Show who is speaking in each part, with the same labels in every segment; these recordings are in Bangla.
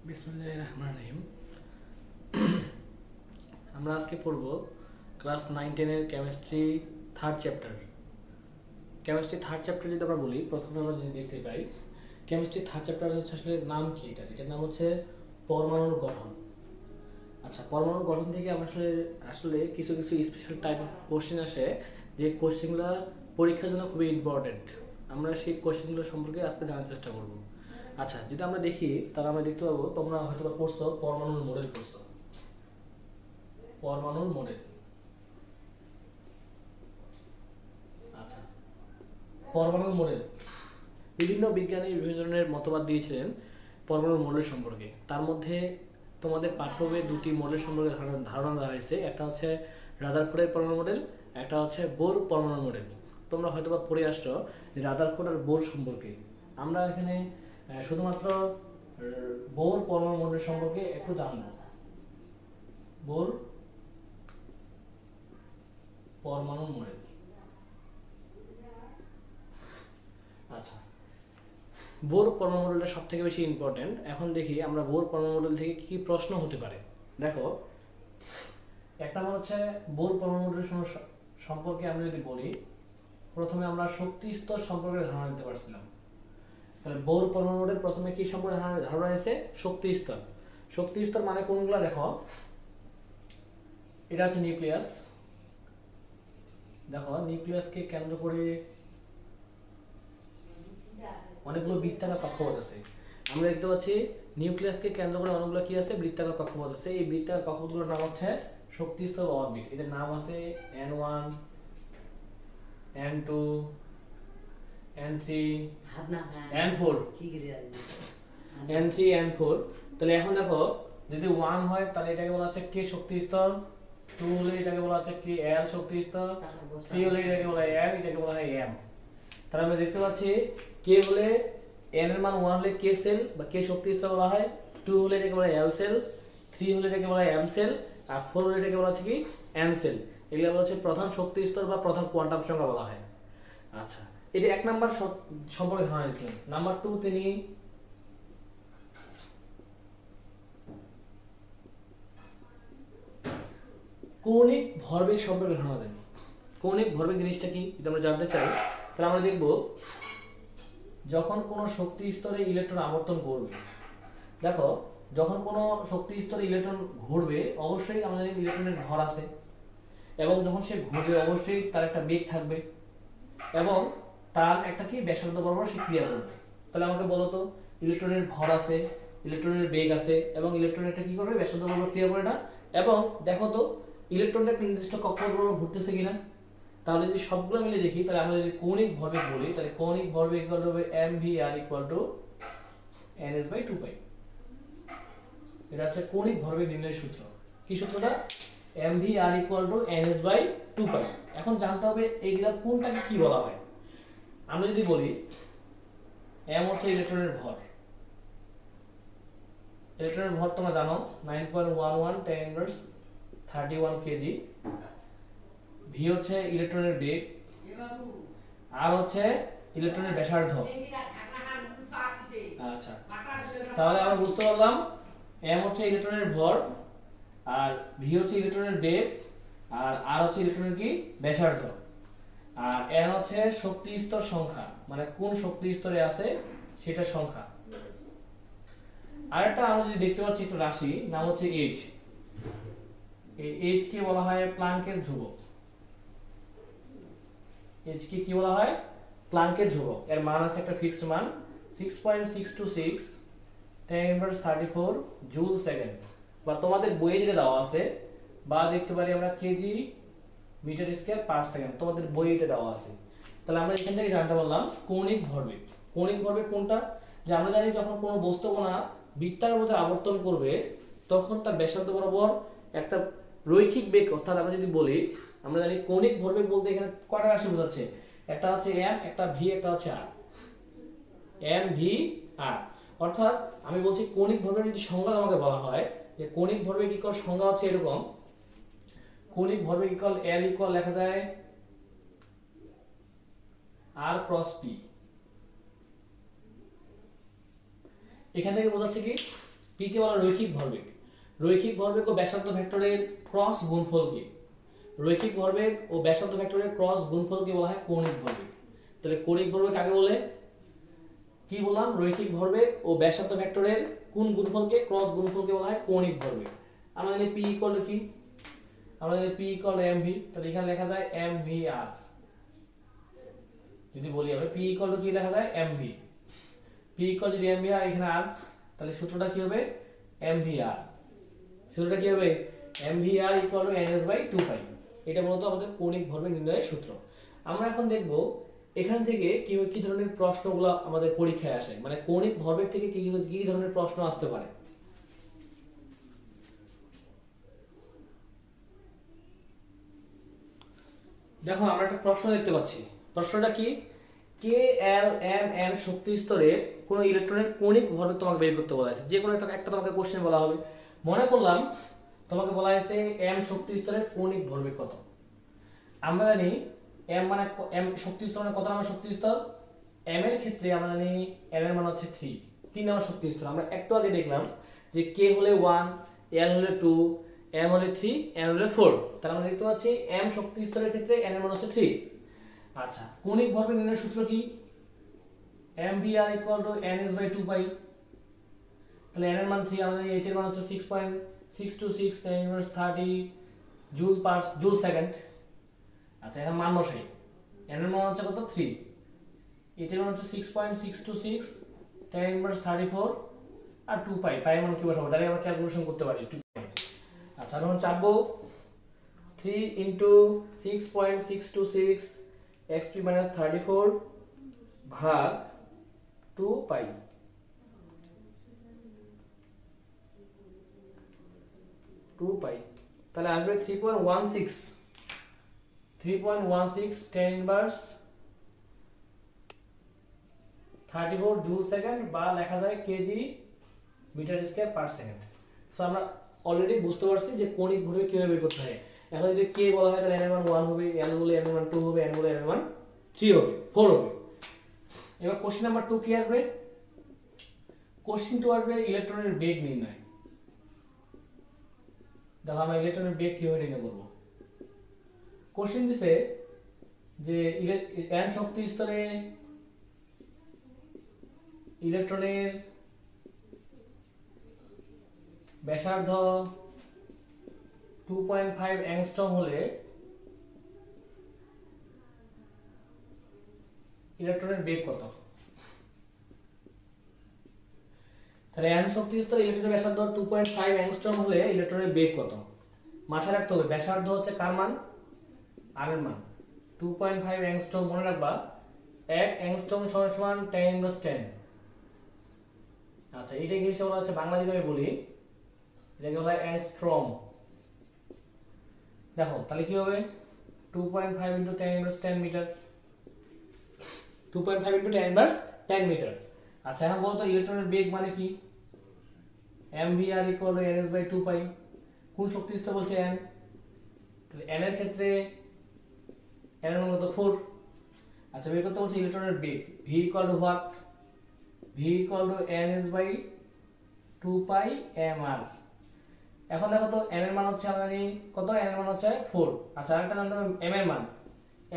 Speaker 1: বিসমিল্লাহির রহমানির রহিম। আমরা আজকে পড়ব ক্লাস 9-10 এর chemistry third chapter. Chemistry third chapter যদি আমরা বলি, প্রথমে আমরা যদি দেখতে পাই কেমিস্ট্রি থার্ড চ্যাপ্টার হচ্ছে আসলে নাম কি, এটার নাম হচ্ছে পরমাণুর গঠন। আচ্ছা, পরমাণুর গঠন থেকে আমরা আসলে কিছু কিছু স্পেশাল টাইপ অফ কোশ্চেন আসে, যে কোশ্চেনগুলো পরীক্ষার জন্য খুবই ইম্পর্টেন্ট। আমরা সেই কোশ্চেনগুলো সম্পর্কে আজকে জানার চেষ্টা করব। আচ্ছা, যদি আমরা দেখি তাহলে আমরা দেখতে পাবো, তোমরা হয়তো পড়ছো পরমাণুর মডেল পড়ছো, পরমাণুর মডেল। আচ্ছা, পরমাণুর মডেল বিভিন্ন বিজ্ঞানী বিভিন্ন ধরনের মতবাদ দিয়েছিলেন পরমাণুর মডেল সম্পর্কে। তার মধ্যে তোমাদের পাঠ্য বইয়ে দুটি মডেল সম্পর্কে ধারণা দেওয়া হয়েছে। একটা হচ্ছে রাদারফোর্ডের পরমাণু মডেল, একটা হচ্ছে বোর পরমাণু মডেল। তোমরা হয়তো পড়ে আসছো রাদারফোর্ড আর বোর সম্পর্কে। আমরা এখানে শুধুমাত্র বোর পরমাণু মডেল সম্পর্কে একটু জানবো। বোর পরমাণু মডেল। আচ্ছা, বোর পরমাণু মডেলটা সব থেকে বেশি ইম্পর্টেন্ট। এখন দেখি আমরা বোর পরমাণু মডেল থেকে কি কি প্রশ্ন হতে পারে। দেখো, এক নম্বর হচ্ছে বোর পরমাণু মডেল সম্পর্কে আমরা যদি বলি, প্রথমে আমরা শক্তি স্তর সম্পর্কে ধারণা দিতে পারছিলাম। তাহলে বোর পরমাণু মডেল প্রথমে কি সম্পর্কে ধারণা দিয়েছে? শক্তি স্তর। শক্তি স্তর মানে কোনগুলো? দেখো, এটা হচ্ছে নিউক্লিয়াস। দেখো, নিউক্লিয়াসকে কেন্দ্র করে অনেকগুলো বৃত্তাকার কক্ষপথ আছে। আমরা দেখতে পাচ্ছি নিউক্লিয়াসকে কেন্দ্র করে অনেকগুলো কি আছে? বৃত্তাকার কক্ষপথ আছে। এই বৃত্তাকার কক্ষপথগুলোর নাম হচ্ছে শক্তি স্তর অরবিট। এদের নাম আছে N1, N2, N3, N4, N3, N4। তাহলে এখন দেখো, যদি 1 হয় তাহলে এটাকে বলা হচ্ছে কে শক্তি স্তর, 2 হলে এটাকে বলা হচ্ছে কে L শক্তি স্তর, 3 হলে এটাকে বলা হয় M, এটাকে বলা হয় M। তাহলে আমরা দেখতে পাচ্ছি কে হলে n এর মান 1 হলে কে সেল বা কে শক্তি স্তর বলা হয়, 2 হলে এটাকে বলা হয় L সেল, 3 হলে এটাকে বলা হয় M সেল, আর 4 হলে এটাকে বলা হচ্ছে কি N সেল। এগুলো বলা হচ্ছে প্রধান শক্তি স্তর বা প্রধান কোয়ান্টাম সংখ্যা বলা হয়। আচ্ছা, এটা এক নাম্বার সম্পর্কে ধারণা দিচ্ছেন। নাম্বার 2 তিনি কৌণিক ভরবেগ সম্পর্কে ধারণা দেন। কৌণিক ভরবেগ জিনিসটা কি যদি আমরা জানতে চাই, তাহলে আমরা দেখব যখন কোনো শক্তি স্তরে ইলেকট্রন আবর্তন করবে। দেখো, যখন কোনো শক্তি স্তরে ইলেকট্রন ঘুরবে, অবশ্যই আমাদের ইলেকট্রনের ভর আছে, এবং যখন সে ঘুরবে অবশ্যই তার একটা বেগ থাকবে, এবং তার একটা কি ব্যাসার্ধ বরাবর সে ক্রিয়া করবে। তাহলে আমাকে বলো তো, ইলেকট্রনের ভর আছে, ইলেকট্রনের বেগ আছে, এবং ইলেকট্রন একটা কি করবে? ব্যাসার্ধ বরাবর ক্রিয়া করে না। এবং দেখো তো, ইলেকট্রনটা একটা নির্দিষ্ট কক্ষপথ বরাবর ঘুরতেছে কিনা। তাহলে যদি সবগুলো মিলে দেখি, তাহলে আমরা যদি কৌণিক ভরবেগ বলি, তাহলে কৌণিক ভরবেগ ইকুয়াল টু হবে mvr ইকুয়াল টু ns/2π। এটা হচ্ছে কৌণিক ভরবেগ নির্ণয়ের সূত্র। কি সূত্রটা? mvr equal to ns/2π। এখন জানতে হবে এইগুলা কোনটাকে কি বলা হয়। আমরা যদি বলি m হচ্ছে ইলেকট্রনের ভর, ইলেকট্রনের ভর তোমরা জানো 9.11 10 31 কেজি। ভি হচ্ছে ইলেকট্রনের বেগ, আর হচ্ছে ইলেকট্রনের ব্যাসার্ধ। আচ্ছা, তাহলে আমরা বুঝতে পারলাম এম হচ্ছে ইলেকট্রনের ভর, আর ভি হচ্ছে ইলেকট্রনের বেগ, আর হচ্ছে ইলেকট্রনের কি ব্যাসার্ধ, আর এন হচ্ছে শক্তি স্তর সংখ্যা, মানে কোন শক্তি স্তরে আছে সেটার সংখ্যা। আরেকটা আমরা যদি দেখতে পাচ্ছি একটু রাশি, নাম হচ্ছে এইচ। এই এইচ কে বলা হয় প্লাঙ্কের ধ্রুবক। এইচ কে কি বলা হয়? প্লাঙ্কের ধ্রুবক। এর মান আছে একটা ফিক্সড মান 6.626 10^34 জুল সেকেন্ড, বা তোমাদের বইয়ে যেটা দেওয়া আছে, বা দেখতে পারি আমরা KG metre square per second, তোমাদের বইয়ে এটা দেওয়া আছে। তাহলে আমরা এখান থেকে জানতে পারলাম কৌণিক ভরবেগ। কৌণিক ভরবেগ কোনটা? যে আমরা জানি যখন কোনো বস্তু কণা বৃত্তাকার পথে আবর্তন করবে, তখন তার ব্যাসার্ধ বরাবর একটা রৈখিক বেগ, অর্থাৎ আমরা যদি বলি, আমরা জানি কৌণিক ভরবেগ বলতে এখানে কয়টা রাশি বোঝাচ্ছে? একটা হচ্ছে m, একটা v, একটা হচ্ছে r। m v r, অর্থাৎ আমি বলছি কৌণিক ভরবেগ যদি সংজ্ঞা আমাকে বলা হয়, যে কৌণিক ভরবেগ ইকুয়াল সংজ্ঞা হচ্ছে এরকম, কৌণিক ভরবেগ ইকুয়াল l ইকুয়াল লেখা যায় r ক্রস p। এখান থেকে বোঝাচ্ছে কি পি কে বলা রৈখিক ভরবেগ। রৈখিক ভরবেগ ও ব্যাসার্ধ ভেক্টরের ক্রস গুণফলকে, রৈখিক ভরবেগ ও ব্যাসার্ধ ভেক্টরের ক্রস গুণফলকে বলা হয় কৌণিক ভরবেগ। তাহলে কৌণিক ভরবেগ কাকে বলে? কি বললাম? রৈখিক ভরবেগ ও ব্যাসার্ধ ভেক্টরের কোন গুণফলকে, ক্রস গুণফলকে বলা হয় কৌণিক ভরবেগ। আমরা জানি পি ইকুয়াল টু কি? আমরা জানি পি ইকুয়াল এমভি। তাহলে এখানে লেখা যায় এমভিআর। যদি বলি আমরা পি ইকুয়াল টু কি লেখা যায়? MV. P equal to MVR, এখানে আর, তাহলে সূত্রটা কি হবে? এমভিআর। সূত্রটা কি হবে? MVR equal to NS by 2 pi. এটা মূলত আমাদের কৌণিক ভরবেগ নির্ণয়ের সূত্র। আমরা এখন দেখব এখান থেকে কি ধরনের প্রশ্নগুলো আমাদের পরীক্ষায় আসে, মানে কৌণিক ভরবেগ থেকে কি ধরনের প্রশ্ন আসতে পারে। দেখো আমরা একটা প্রশ্ন দেখতে পাচ্ছি। প্রশ্নটা কি? কে এল এম এন শক্তি স্তরে কোন ইলেকট্রনের কৌণিক ভরবেগ তোমাকে বের করতে বলা হয়েছে। যে কোনো একটা তোমাকে কোশ্চেন বলা হবে। মনে করলাম তোমাকে বলা হয়েছে এম শক্তি স্তরের কৌণিক ভরবেগ কত। আমরা জানি এম মানে এম শক্তি স্তর মানে কত নম্বর শক্তি স্তর? এম এর ক্ষেত্রে আমরা জানি এন এর মান হচ্ছে 3 নম্বর শক্তি স্তর। আমরা একটু আগে দেখলাম যে কে হলে 1, এল হলে 2, এম হলে 3, এন হলে 4। তাহলে আমরা দেখতে পাচ্ছি এম শক্তি স্তরের ক্ষেত্রে এন এর মান হচ্ছে 3। আচ্ছা, কৌণিক ভরবেগ নির্ণয়ের সূত্র কি? mvr = ns/2π। তাহলে n এর মান 3, আমরা জানি h এর মান হচ্ছে 6.626 × 10⁻30 জুল সেকেন্ড। আচ্ছা, এখানে মান বসাই। n এর মান হচ্ছে কত? 3, h এর মান হচ্ছে 6.626 10⁻34 আর 2π। পাই মান কি বসাবো? তাহলে আমরা ক্যালকুলেশন করতে পারি 2π। আচ্ছা, এখন চাপবো 3 × 6.626 xp-34 ভাগ 2π। তাহলে আসবে 3.16 10⁻34 জুল সেকেন্ড, বা লেখা যায় KG metre square per second. So আমরা অলরেডি বুঝতে পারছি যে কৌণিক ভরবেগ কিভাবে বের করতে হয়। এখন যদি কে বলা হয় তাহলে n এর মান 1 হবে, l বলে n এর মান 2 হবে, n বলে n এর মান 3 হবে, 4 হবে। এবার কোশ্চেন নাম্বার 2 কি আসবে? কোশ্চেন 2 আসবে ইলেকট্রনের বেগ নির্ণয়। দেখো আমরা ইলেকট্রনের বেগ কিভাবে নির্ণয় করব। কোশ্চেন দিছে যে n শক্তি স্তরে ইলেকট্রনের ব্যাসার্ধ 2.5 অ্যাংস্ট্রম হলে ইলেকট্রনের বেগ কত? তাহলে n শক্তি স্তরে ইলেকট্রনের ব্যাসার্ধ 2.5 অ্যাংস্ট্রম হলে ইলেকট্রনের বেগ কত? মাথায় রাখতে হবে ব্যাসার্ধ হচ্ছে কার মান? r এর মান। 2.5 অ্যাংস্ট্রম মনে রাখবা, 1 অ্যাংস্ট্রম সমান 10⁻10। আচ্ছা, এটা ইংলিশে বলা হচ্ছে, বাংলা যদি আমি বলি এটাকে বলা হয় অ্যাংস্ট্রম। দেখো তাহলে কি হবে? 2.5 × 10⁻10 মিটার, 2.5 × 10⁻10 মিটার। আচ্ছা, এখন বলতো ইলেকট্রনের বেগ মানে কি? mvr = ns/2π। কোন শক্তি স্তর বলছে? n। তাহলে n এর ক্ষেত্রে n এর মান কত? 4। আচ্ছা, বের করতে বলছে ইলেকট্রনের বেগ। v = what? v = ns/2π mr। এখন দেখো তো n এর মান হচ্ছে আমরা জানি কত? n এর মান হচ্ছে 4। আচ্ছা, আরেকটা জানতে হবে m এর মান।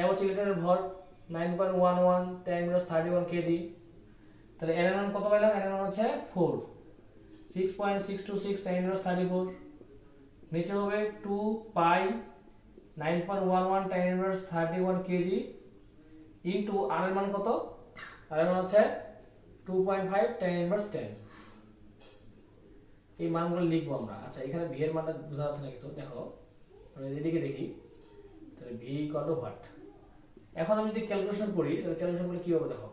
Speaker 1: m হচ্ছে ইলেকট্রনের ভর 9.11 10⁻31 কেজি। তাহলে n এর মান কত পাইলাম? n এর মান হচ্ছে 4, 6.626 10⁻34। নিচে হবে 2π 9.11 10⁻31 কেজি ইনটু r এর মান কত? r এর মান হচ্ছে 2.5 10⁻10। এই মানগুলো লিখবো আমরা। আচ্ছা, এখানে v এর মানটা বোঝা যাচ্ছে না কিছু। দেখো আমরা এদিকে দেখি, তাহলে v = what। এখন আমি যদি ক্যালকুলেশন করি তাহলে ক্যালকুলেশন করলে কি হবে? দেখো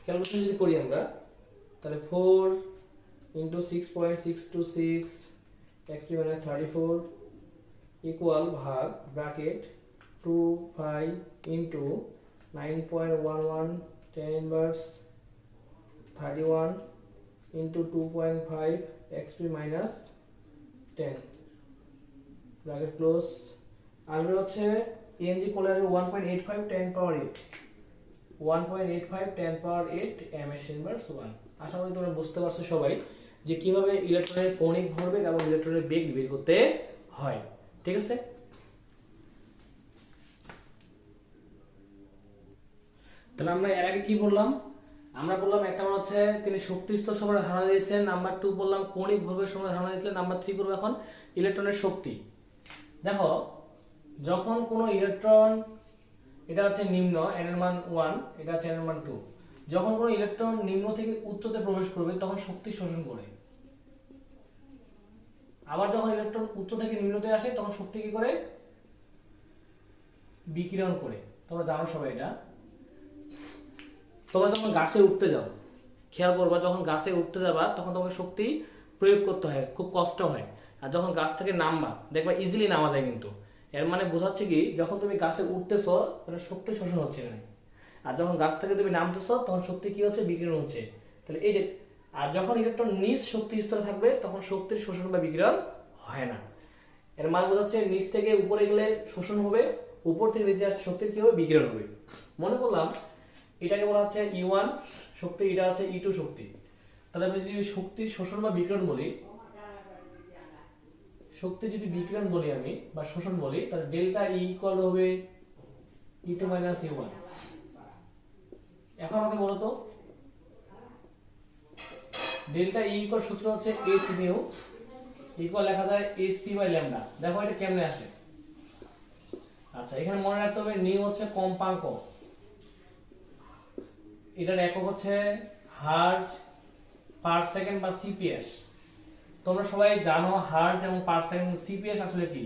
Speaker 1: ক্যালকুলেশন যদি করি আমরা, তাহলে 4 × 6.626 xp-34 ইকুয়াল ভাগ bracket 2π × 9.11 10⁻31 into 2.5 xp-10 bracket close. আসবে হচ্ছে এনজি কোলে আসবে 1.85 10⁻8 1.85 10⁻8 ms/1। আশা করি তোমরা বুঝতে পারছো সবাই যে কিভাবে ইলেকট্রনের কৌণিক ভরবেগ এবং ইলেকট্রনের বেগ বের করতে হয়। ঠিক আছে, তাহলে আমরা এর আগে কি বললাম? আমরা বললাম একটা হচ্ছে তিনি শক্তি স্তর সম্পর্কে ধারণা দিয়েছিলেন, নাম্বার 2 বললাম কৌণিক ভরবেগ সম্পর্কে ধারণা দিয়েছিলেন, নাম্বার 3 করব এখন ইলেকট্রনের শক্তি। দেখো যখন কোনো ইলেকট্রন, এটা হচ্ছে নিম্ন n এর মান 1, এটা হচ্ছে n এর মান 2, যখন কোনো ইলেকট্রন নিম্ন থেকে উচ্চতে প্রবেশ করবে তখন শক্তি শোষণ করে। আবার যখন ইলেকট্রন উচ্চ থেকে নিম্নতে আসে তখন শক্তি কি করে? বিকিরণ করে। তোমরা জানো সবাই এটা। তোমরা যখন গাছে উঠতে যাও, খেয়াল করবা, যখন গাছে উঠতে যাবা তখন তোমাকে শক্তি প্রয়োগ করতে হয়, খুব কষ্ট হয়। আর যখন গাছ থেকে নামবা দেখবা ইজিলি নামা যায়। কিন্তু এর মানে বোঝাচ্ছে কি, যখন তুমি গাছে উঠতেছো তাহলে শক্তি শোষণ হচ্ছে না, আর যখন গাছ থেকে তুমি নামতেছো তখন শক্তি কি হচ্ছে? বিকিরণ হচ্ছে। তাহলে এই যে, আর যখন ইলেকট্রন নিচ শক্তি স্তরে থাকবে তখন শক্তির শোষণ বা বিকিরণ হয় না। এর মানে বোঝাচ্ছে নিচ থেকে উপরে গেলে শোষণ হবে, উপর থেকে নিচে আসলে শক্তির কি হবে? বিকিরণ হবে। মনে করলাম এটাকে বলা হচ্ছে E1 শক্তি, এটা হচ্ছে E2 শক্তি। তাহলে আমি যদি শক্তির শোষণ বা বিকিরণ বলি, শক্তি যদি বিকিরণ বলি আমি বা শোষণ বলি, তাহলে ডেল্টা E ইকুয়াল হবে E2 মাইনাস E1। এখন আমাকে বলো তো, ডেল্টা E ইকুয়াল সূত্র হচ্ছে h নিউ ইকুয়াল লেখা যায় hc বাই ল্যামডা। দেখো এটা কেমনে আসে। আচ্ছা, এখানে মনে রাখতে হবে নিউ হচ্ছে কম্পাঙ্ক, এটার একক হচ্ছে হার্জ পার সেকেন্ড বা সিপিএস। তোমরা সবাই জানো হার্জ এবং পার সেকেন্ড, সিপিএস আসলে কি?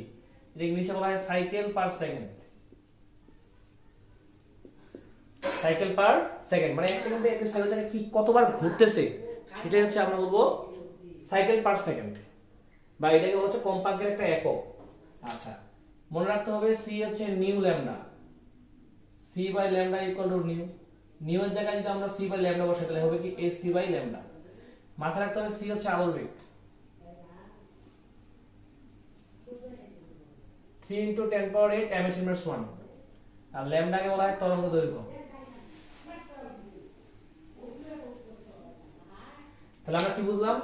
Speaker 1: এটা ইংলিশে বলা হয় cycle per second. Cycle per second মানে এক সেকেন্ডে একটা সাইকেলটা কি কতবার ঘুরতেছে সেটাই হচ্ছে আমরা বলবো সাইকেল পার সেকেন্ড, বা এটাকে বলা হচ্ছে কম্পাঙ্কের একটা একক। আচ্ছা, মনে রাখতে হবে সি হচ্ছে nu lambda, c by lambda equal to nu. Nu এর জায়গায় যদি আমরা সি বাই ল্যামডা বসাই তাহলে হবে কি এস সি বাই ল্যামডা। মাথায় রাখতে হবে সি হচ্ছে আলোর বেগ, 3 × 10⁸ m/s1, আর ল্যামডাকে বলা হয় তরঙ্গ দৈর্ঘ্য। তাহলে আমরা কি বুঝলাম?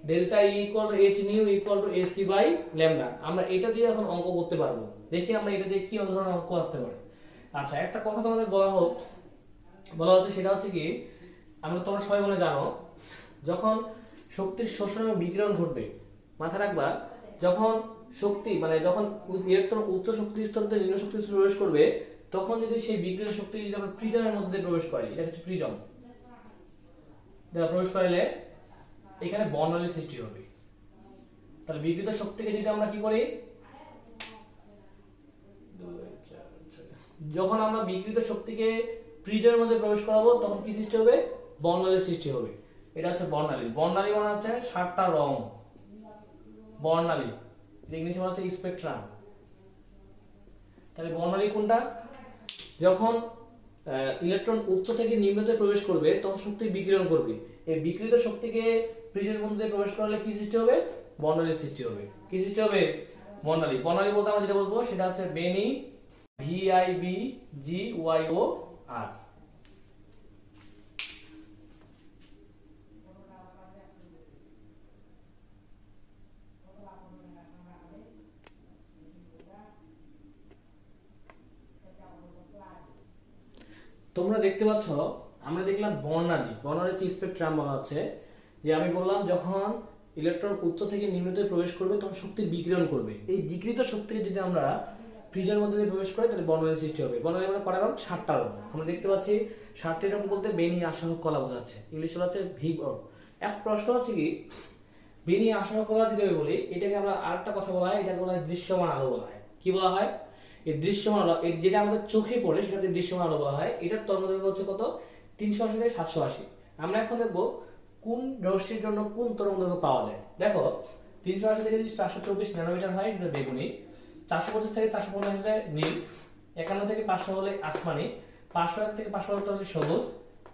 Speaker 1: Delta E equal to h nu equal to ac by lambda. আমরা এটা দিয়ে এখন অঙ্ক করতে পারবো। দেখি আমরা এটা দিয়ে কি ধরনের অঙ্ক আসতে পারে। আচ্ছা, একটা কথা তোমাদের বলা হচ্ছে, সেটা হচ্ছে কি, তোমরা সবাই মনে জানো যখন শক্তির শোষণ এবং বিকিরণ ঘটবে, মাথায় রাখবা যখন শক্তি মানে যখন ইলেকট্রন উচ্চ শক্তি স্তর থেকে নিম্ন শক্তি স্তরে প্রবেশ করবে তখন যদি সেই বিকিরণ শক্তি যদি আমরা প্রিজমের মধ্যে দিয়ে প্রবেশ করি, এটা হচ্ছে প্রিজম, প্রবেশ করলে এখানে বর্ণালীর সৃষ্টি হবে। তাহলে বিকিরিত শক্তিকে যদি আমরা কি করি, যখন আমরা বিকিরিত শক্তিকে প্রিজমের মধ্যে প্রবেশ করাবো তখন কি সৃষ্টি হবে? বর্ণালীর সৃষ্টি হবে। এটা হচ্ছে বর্ণালী। বর্ণালী মানে হচ্ছে 7টা রং। বর্ণালী ইংলিশে বলা হচ্ছে স্পেকট্রাম। তাহলে বর্ণালী কোনটা? যখন ইলেকট্রন উচ্চ থেকে নিম্নতে প্রবেশ করবে তখন শক্তি বিকিরণ করবে। এই বিকিরিত শক্তিকে প্রিজমের মধ্যে প্রবেশ করালে কি সৃষ্টি হবে? বর্ণালীর সৃষ্টি হবে। কি সৃষ্টি হবে? বর্ণালী। বর্ণালী বলতে আমরা যেটা বলবো সেটা হচ্ছে বেনি, VIBGYOR। তোমরা দেখতে পাচ্ছ আমরা দেখলাম বর্ণালী। বর্ণালী হচ্ছে স্পেকট্রাম বলা হচ্ছে, যে আমি বললাম যখন ইলেকট্রন উচ্চ থেকে নিম্নতে প্রবেশ করবে তখন শক্তি বিকিরণ করবে। এই বিকিরিত শক্তিকে যদি আমরা প্রিজমের মধ্যে দিয়ে প্রবেশ করি তাহলে বর্ণালীর সৃষ্টি হবে। বর্ণালী মানে কয়টা রং? 7টা রং। আমরা দেখতে পাচ্ছি 7টি রং বলতে বেনি, আসহ, কলা বোঝাচ্ছে। ইংলিশে বলা হচ্ছে ভিগর। এক প্রশ্ন হচ্ছে কি, বেনি, আসহ, কলা যদি আমি বলি, এটাকে আমরা আরেকটা কথা বলা হয়, এটাকে বলা হয় দৃশ্যমান আলো বলা হয়। কি বলা হয়? এই দৃশ্যমান আলো, যেটা আমাদের চোখে পড়ে সেটাকে দৃশ্যমান আলো বলা হয়। এটার তরঙ্গদৈর্ঘ্য হচ্ছে কত? 380 থেকে 780। আমরা এখন দেখবো কোন রশ্মির জন্য কোন তরঙ্গদৈর্ঘ্য পাওয়া যায়। দেখো 380 থেকে যদি 424 ন্যানোমিটার হয় সেটা বেগুনি, 425 থেকে 450 হলে নীল, 51 থেকে 500 হলে আসমানি, 501 থেকে 572 হলে সবুজ,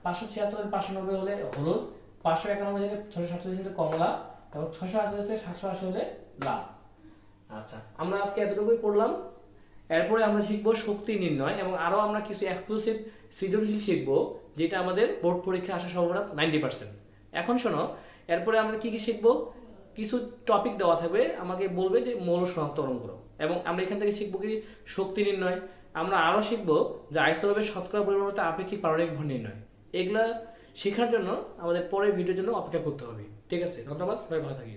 Speaker 1: 576 থেকে 590 হলে হলুদ, 591 থেকে 647 হলে কমলা এবং 648 থেকে 780 হলে লাল। আচ্ছা, আমরা আজকে এতটুকুই পড়লাম। এরপরে আমরা শিখবো শক্তি নির্ণয় এবং আরো আমরা কিছু এক্সক্লুসিভ সৃজনশীল শিখবো, যেটা আমাদের বোর্ড পরীক্ষায় আসার সম্ভাবনা 90%। এখন শোনো, এরপরে আমরা কি কি শিখবো, কিছু টপিক দেওয়া থাকবে, আমাকে বলবে যে মৌল শনাক্তকরণ করো, এবং আমরা এখান থেকে শিখবো কি শক্তি নির্ণয়। আমরা আরো শিখবো যে আইসোটোপের শতকরা পরিমাণ আপেক্ষিক পারমাণবিক ভর নির্ণয়। এগুলা শেখার জন্য আমাদের পরের ভিডিওর জন্য অপেক্ষা করতে হবে। ঠিক আছে, ধন্যবাদ, সবাই ভালো থাকি।